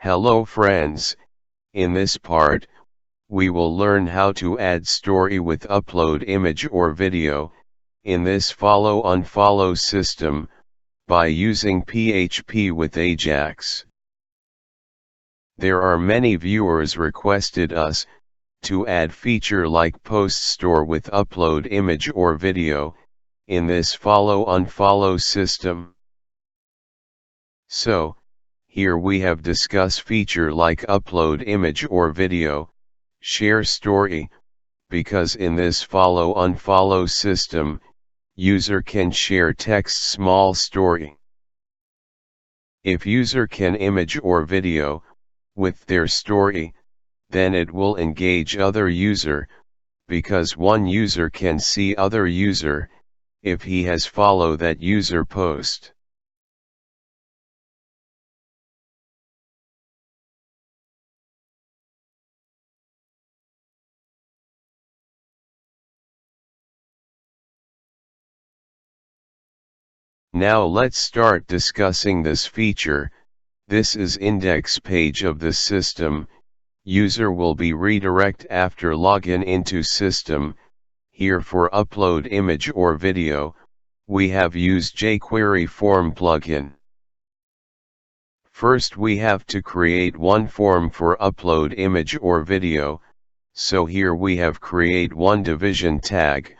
Hello friends, in this part, we will learn how to add story with upload image or video, in this follow unfollow system, by using PHP with Ajax. There are many viewers requested us, to add feature like post store with upload image or video, in this follow unfollow system. So, here we have discussed feature like upload image or video, share story, because in this follow unfollow system, user can share text small story. If user can image or video, with their story, then it will engage other user, because one user can see other user, if he has follow that user post. Now let's start discussing this feature. This is index page of the system. User will be redirect after login into system. Here for upload image or video, we have used jQuery form plugin. First we have to create one form for upload image or video, so here we have create one division tag,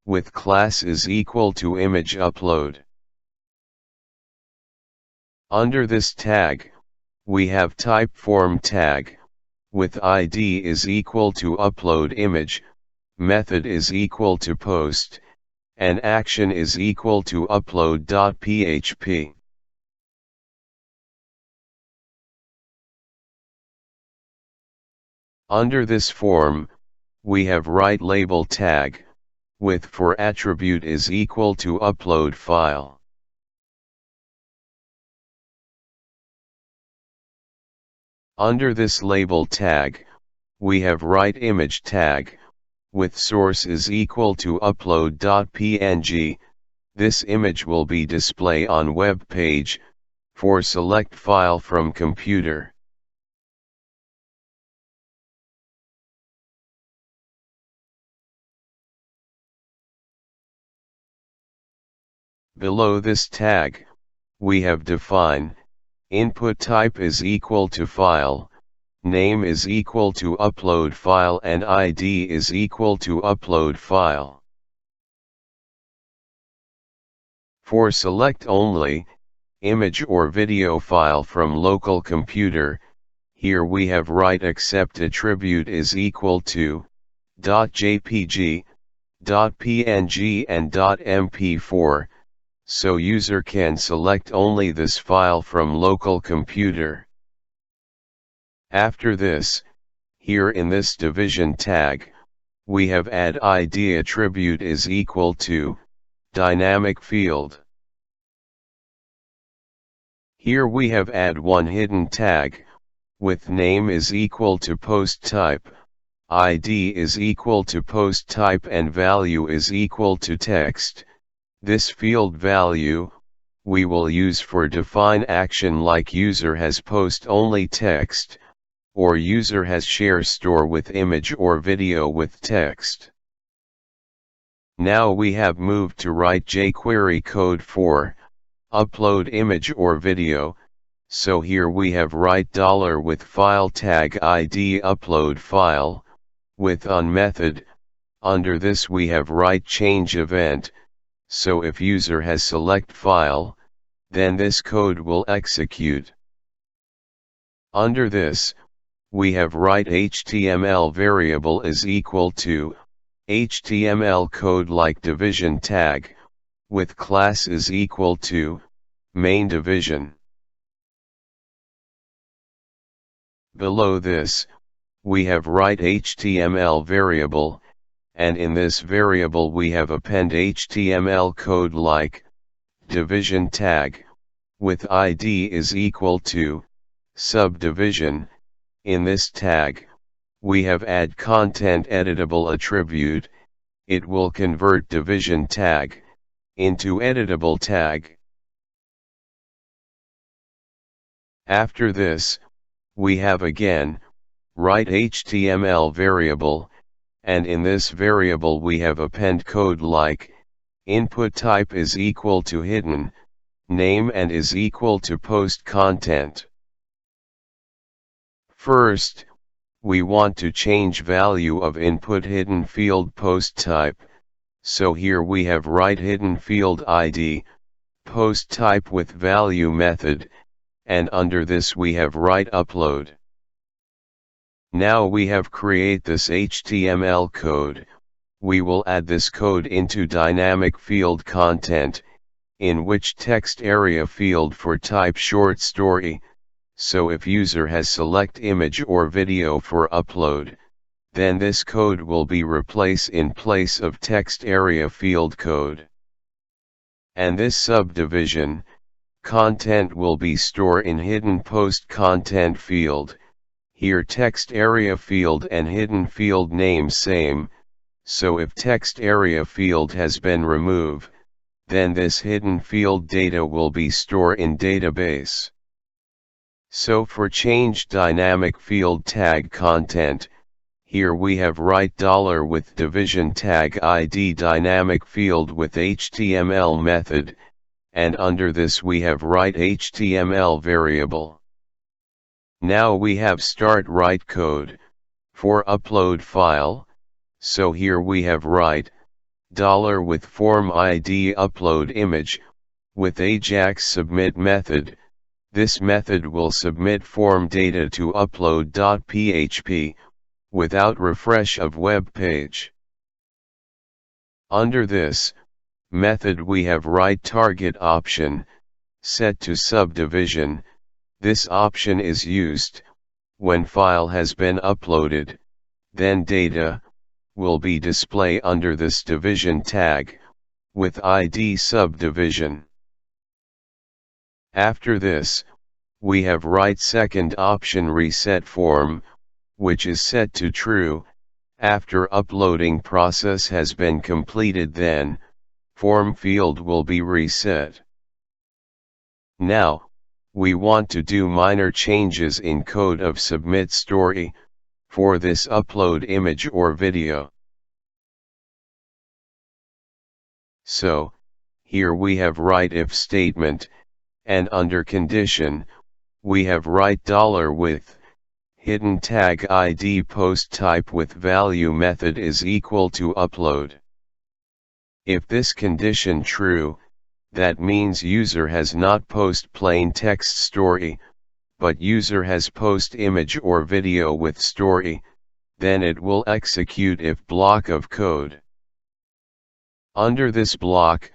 with class is equal to image upload. Under this tag, we have type form tag, with ID is equal to upload image, method is equal to post, and action is equal to upload.php. Under this form, we have write label tag, with for attribute is equal to upload file. Under this label tag, we have write image tag, with source is equal to upload.png. This image will be display on web page, for select file from computer. Below this tag, we have define, input type is equal to file, name is equal to upload file and ID is equal to upload file. For select only, image or video file from local computer, here we have write accept attribute is equal to .jpg, .png and .mp4, so user can select only this file from local computer. After this, here in this division tag, we have add ID attribute is equal to dynamic field. Here we have add one hidden tag, with name is equal to post type, ID is equal to post type and value is equal to text. This field value, we will use for define action like user has post only text, or user has share store with image or video with text. Now we have moved to write jQuery code for upload image or video, so here we have write $ with file tag ID upload file, with on method, under this we have write change event, so if user has select file, then this code will execute. Under this, we have write HTML variable is equal to HTML code like division tag, with class is equal to main division. Below this, we have write HTML variable, and in this variable we have append HTML code like division tag, with ID is equal to subdivision. In this tag, we have add content editable attribute, it will convert division tag into editable tag. After this, we have again, write HTML variable, and in this variable we have append code like, input type is equal to hidden, name and is equal to post content. First, we want to change value of input hidden field post type, so here we have write hidden field ID, post type with value method, and under this we have write upload. Now we have create this HTML code, we will add this code into dynamic field content, in which text area field for type short story, so if user has select image or video for upload, then this code will be replaced in place of text area field code. And this subdivision, content will be stored in hidden post content field, here text area field and hidden field name same, so if text area field has been removed, then this hidden field data will be stored in database. So for change dynamic field tag content, here we have write $ with division tag ID dynamic field with HTML method, and under this we have write HTML variable. Now we have start write code, for upload file, so here we have write, $ with form ID upload image, with Ajax submit method, this method will submit form data to upload.php, without refresh of web page. Under this method we have write target option, set to subdivision, this option is used, when file has been uploaded, then data, will be displayed under this division tag, with ID subdivision. After this, we have write second option reset form, which is set to true, after uploading process has been completed then, form field will be reset. Now, we want to do minor changes in code of submit story, for this upload image or video. So, here we have write if statement, and under condition, we have write $ with, hidden tag ID post type with value method is equal to upload. If this condition true, that means user has not post plain text story, but user has post image or video with story, then it will execute if block of code. Under this block,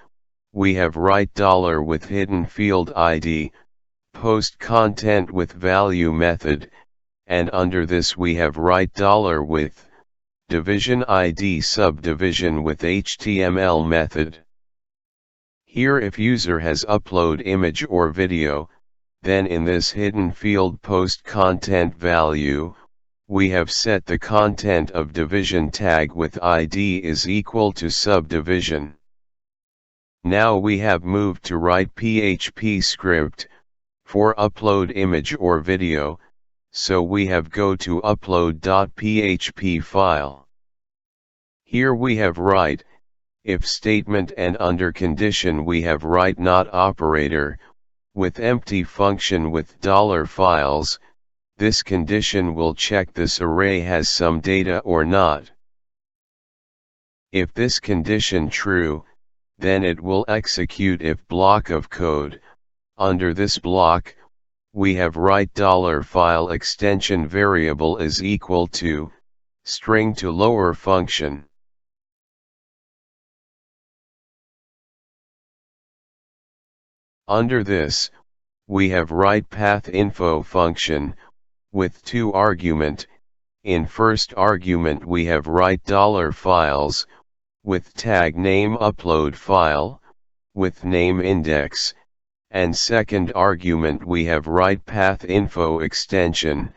we have write $ with hidden field ID, post content with value method, and under this we have write $ with, division ID subdivision with HTML method. Here if user has upload image or video, then in this hidden field post content value, we have set the content of division tag with ID is equal to subdivision. Now we have moved to write PHP script, for upload image or video, so we have go to upload.php file. Here we have write, if statement and under condition we have write not operator, with empty function with $files, this condition will check this array has some data or not. If this condition true, then it will execute if block of code, under this block, we have write $file extension variable is equal to, string to lower function. Under this, we have write path info function, with 2 argument, in first argument we have write $files, with tag name upload file, with name index, and second argument we have write path info extension,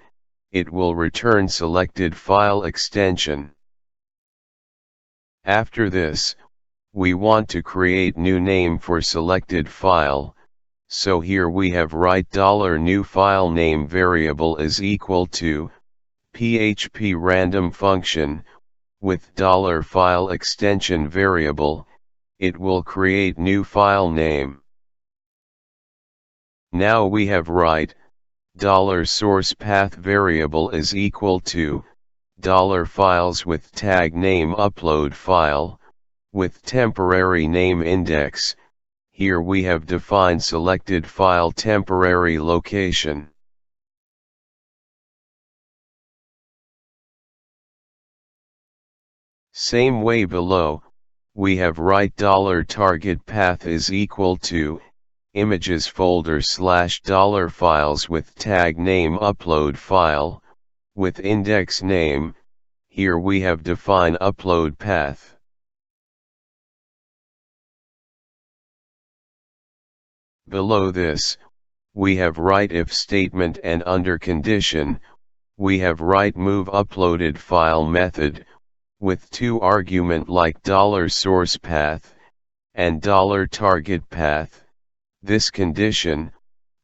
it will return selected file extension. After this, we want to create new name for selected file, So here we have write $new file name variable is equal to PHP random function, with $file extension variable, it will create new file name. Now we have write $source path variable is equal to $files with tag name upload file, with temporary name index. Here we have defined selected file temporary location. Same way below, we have write $target path is equal to images folder / files with tag name upload file, with index name. Here we have defined upload path. Below this, we have write if statement, and under condition, we have write move uploaded file method, with two argument like $source path, and $target path. This condition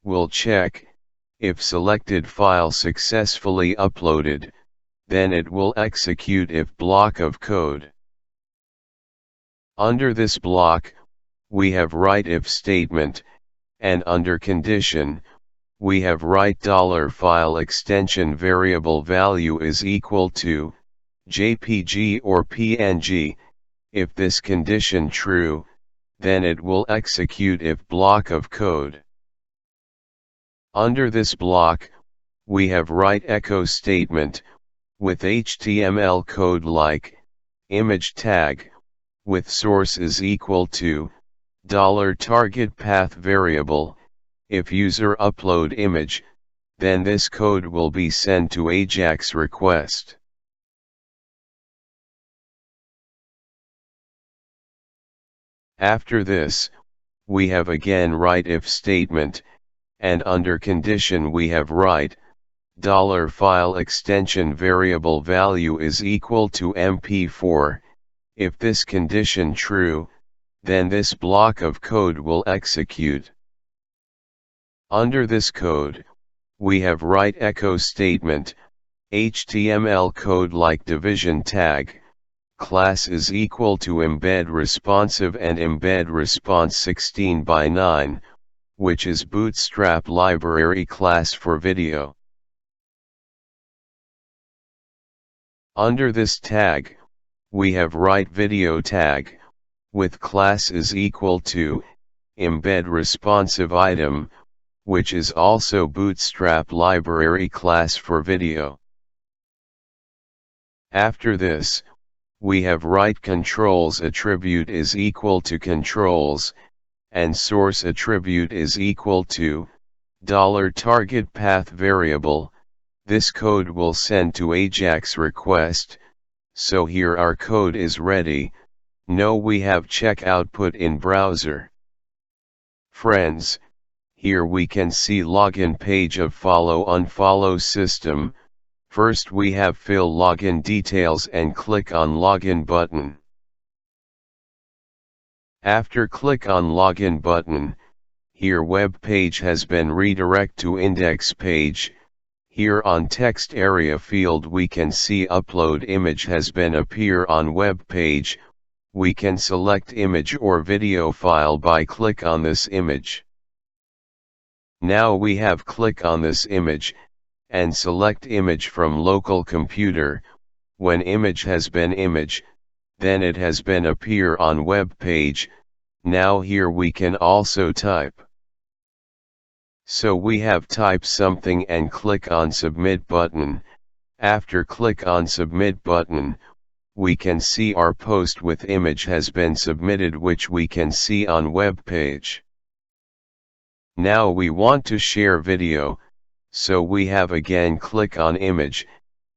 will check, if selected file successfully uploaded, then it will execute if block of code. Under this block, we have write if statement, and under condition, we have write $file extension variable value is equal to JPG or PNG. If this condition true, then it will execute if block of code. Under this block, we have write echo statement, with HTML code like image tag, with source is equal to $target path variable. If user upload image, then this code will be sent to Ajax request. After this, we have again write if statement, and under condition we have write $file extension variable value is equal to MP4. If this condition true, then this block of code will execute. Under this code, we have write echo statement, HTML code like division tag, class is equal to embed responsive and embed response 16:9, which is Bootstrap library class for video. Under this tag, we have write video tag, with class is equal to embed responsive item, which is also Bootstrap library class for video. After this, we have write controls attribute is equal to controls, and source attribute is equal to $target path variable. This code will send to Ajax request. So here our code is ready. Now we have check output in browser. Friends, here we can see login page of Follow Unfollow system. First we have fill login details and click on login button. After click on login button, here web page has been redirect to index page. Here on text area field we can see upload image has been appear on web page. We can select image or video file by click on this image. Now we have click on this image, and select image from local computer. When image has been image, then it has been appear on web page. Now here we can also type. So we have type something and click on submit button. After click on submit button, we can see our post with image has been submitted, which we can see on web page. Now we want to share video, so we have again click on image.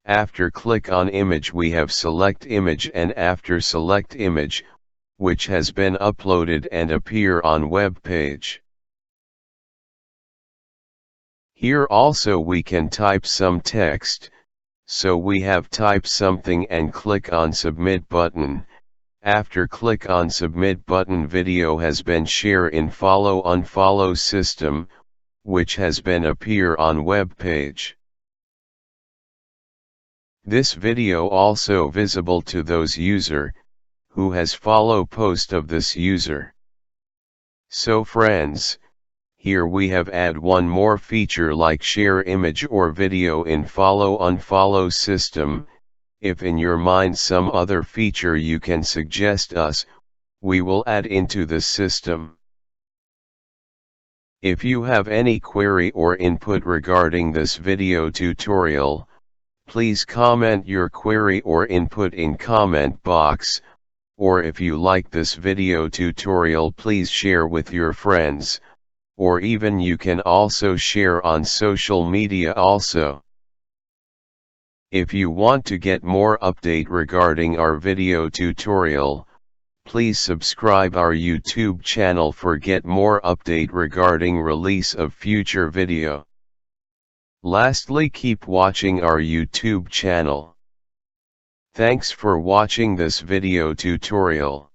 After click on image we have select image, and after select image, which has been uploaded and appear on web page. Here also we can type some text, so we have type something and click on submit button. After click on submit button, video has been shared in Follow Unfollow system, which has been appear on web page. This video also visible to those user, who has follow post of this user. So friends, here we have add one more feature like share image or video in Follow Unfollow system. If in your mind some other feature you can suggest us, we will add into the system. If you have any query or input regarding this video tutorial, please comment your query or input in comment box, or if you like this video tutorial, please share with your friends, or even you can also share on social media also. If you want to get more update regarding our video tutorial, please subscribe our YouTube channel for get more update regarding release of future video. Lastly, keep watching our YouTube channel. Thanks for watching this video tutorial.